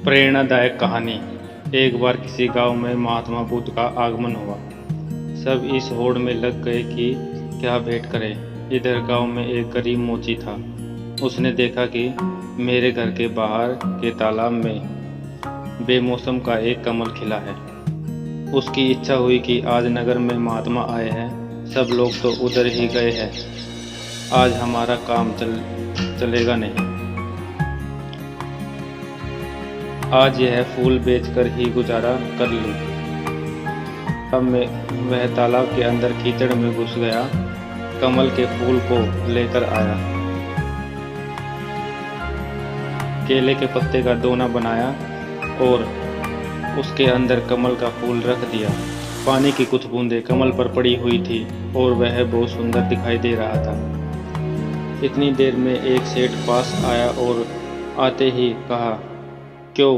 प्रेरणादायक कहानी। एक बार किसी गांव में महात्मा बुद्ध का आगमन हुआ। सब इस होड़ में लग गए कि क्या भेंट करें। इधर गांव में एक गरीब मोची था। उसने देखा कि मेरे घर के बाहर के तालाब में बेमौसम का एक कमल खिला है। उसकी इच्छा हुई कि आज नगर में महात्मा आए हैं, सब लोग तो उधर ही गए हैं, आज हमारा काम चलेगा नहीं। आज यह फूल बेचकर ही गुजारा कर लूं। अब वह तालाब के अंदर कीचड़ में घुस गया, कमल के फूल को लेकर आया, केले के पत्ते का दोना बनाया और उसके अंदर कमल का फूल रख दिया। पानी की कुछ बूंदें कमल पर पड़ी हुई थी और वह बहुत सुंदर दिखाई दे रहा था। इतनी देर में एक सेठ पास आया और आते ही कहा, क्यों,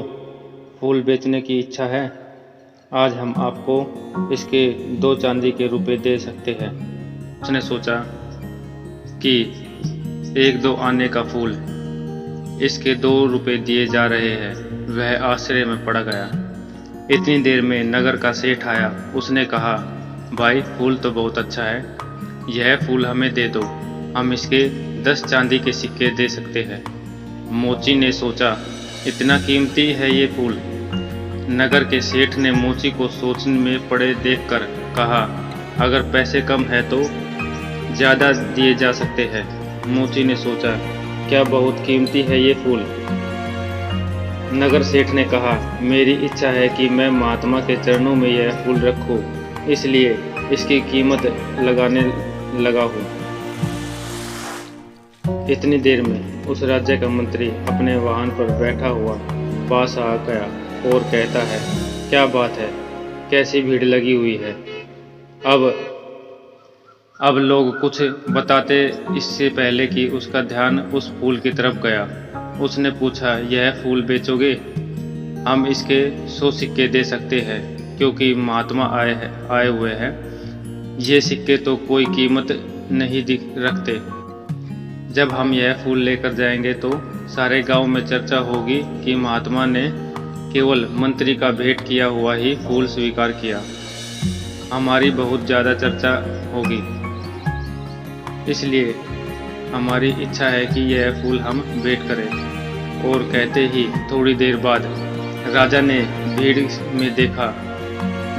फूल बेचने की इच्छा है? आज हम आपको इसके 2 चांदी के रुपए दे सकते हैं। उसने सोचा कि 1-2 आने का फूल, इसके 2 रुपए दिए जा रहे हैं। वह आश्चर्य में पड़ गया। इतनी देर में नगर का सेठ आया। उसने कहा, भाई, फूल तो बहुत अच्छा है, यह फूल हमें दे दो, हम इसके 10 चांदी के सिक्के दे सकते हैं। मोची ने सोचा, इतना कीमती है ये फूल? नगर के सेठ ने मोची को सोचने में पड़े देखकर कहा, अगर पैसे कम है तो ज़्यादा दिए जा सकते हैं। मोची ने सोचा, क्या बहुत कीमती है ये फूल? नगर सेठ ने कहा, मेरी इच्छा है कि मैं महात्मा के चरणों में यह फूल रखूं, इसलिए इसकी कीमत लगाने लगा हूँ। इतनी देर में उस राज्य का मंत्री अपने वाहन पर बैठा हुआ पास आ गया और कहता है, क्या बात है, कैसी भीड़ लगी हुई है। अब लोग कुछ बताते इससे पहले कि उसका ध्यान उस फूल की तरफ गया। उसने पूछा, यह फूल बेचोगे? हम इसके 100 सिक्के दे सकते हैं, क्योंकि महात्मा आए हुए हैं। ये सिक्के तो कोई कीमत नहीं रखते। जब हम यह फूल लेकर जाएंगे तो सारे गांव में चर्चा होगी कि महात्मा ने केवल मंत्री का भेंट किया हुआ ही फूल स्वीकार किया। हमारी बहुत ज़्यादा चर्चा होगी, इसलिए हमारी इच्छा है कि यह फूल हम भेंट करें। और कहते ही थोड़ी देर बाद राजा ने भीड़ में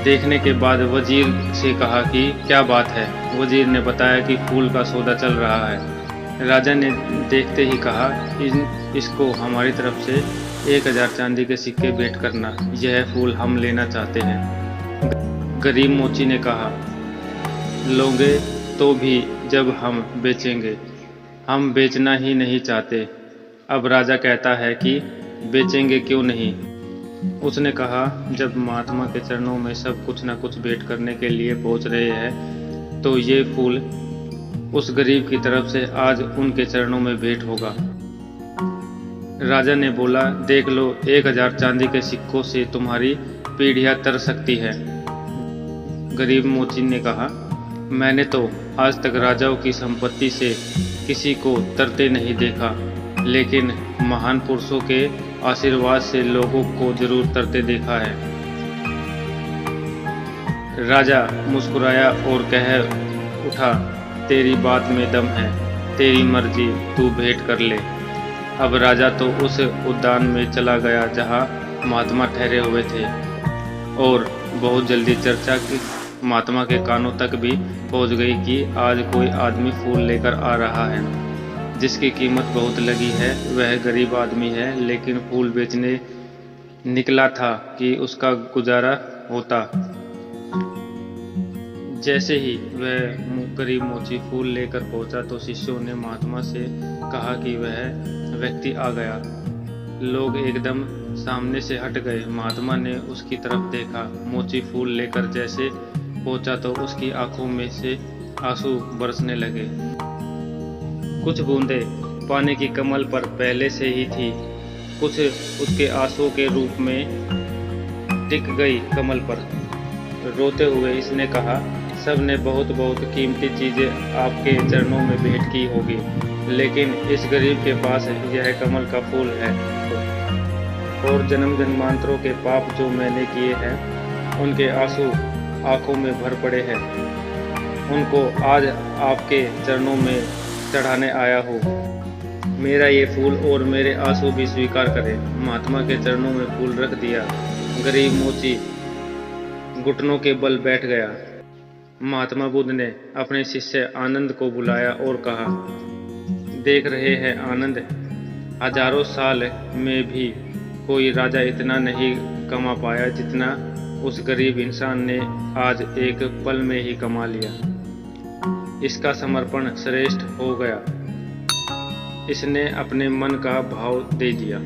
देखने के बाद वजीर से कहा कि क्या बात है। वजीर ने बताया कि फूल का सौदा चल रहा है। राजा ने देखते ही कहा, इसको हमारी तरफ से 1000 चांदी के सिक्के भेंट करना, यह फूल हम लेना चाहते हैं। गरीब मोची ने कहा, लोगे तो भी जब हम बेचेंगे, हम बेचना ही नहीं चाहते। अब राजा कहता है कि बेचेंगे क्यों नहीं। उसने कहा, जब महात्मा के चरणों में सब कुछ न कुछ भेंट करने के लिए पहुंच रहे हैं, तो ये फूल उस गरीब की तरफ से आज उनके चरणों में भेंट होगा। राजा ने बोला, देख लो, 1000 चांदी के सिक्कों से तुम्हारी पीढ़ियां तर सकती है। गरीब मोची ने कहा, मैंने तो आज तक राजाओं की संपत्ति से किसी को तरते नहीं देखा, लेकिन महान पुरुषों के आशीर्वाद से लोगों को जरूर तरते देखा है। राजा मुस्कुराया और कह उठा, तेरी बात में दम है, तेरी मर्जी, तू भेंट कर ले। अब राजा तो उस उद्यान में चला गया जहां महात्मा ठहरे हुए थे, और बहुत जल्दी चर्चा की महात्मा के कानों तक भी पहुंच गई कि आज कोई आदमी फूल लेकर आ रहा है, जिसकी कीमत बहुत लगी है। वह गरीब आदमी है, लेकिन फूल बेचने निकला था कि उसका गुजारा होता। जैसे ही वह गरीब मोची फूल लेकर पहुंचा तो शिष्यों ने महात्मा से कहा कि वह व्यक्ति आ गया। लोग एकदम सामने से हट गए। महात्मा ने उसकी तरफ देखा। मोची फूल लेकर जैसे पहुंचा तो उसकी आंखों में से आंसू बरसने लगे। कुछ बूंदें पानी की कमल पर पहले से ही थी, कुछ उसके आंसुओं के रूप में टिक गई कमल पर। रोते हुए इसने कहा, सब ने बहुत बहुत कीमती चीज़ें आपके चरणों में भेंट की होगी, लेकिन इस गरीब के पास यह कमल का फूल है। और जन्म जन्मांतरों के पाप जो मैंने किए हैं उनके आंसू आंखों में भर पड़े हैं, उनको आज आपके चरणों में चढ़ाने आया हूँ। मेरा ये फूल और मेरे आंसू भी स्वीकार करें। महात्मा के चरणों में फूल रख दिया। गरीब मोची घुटनों के बल बैठ गया। महात्मा बुद्ध ने अपने शिष्य आनंद को बुलाया और कहा, देख रहे हैं आनंद, हजारों साल में भी कोई राजा इतना नहीं कमा पाया जितना उस गरीब इंसान ने आज एक पल में ही कमा लिया। इसका समर्पण श्रेष्ठ हो गया। इसने अपने मन का भाव दे दिया।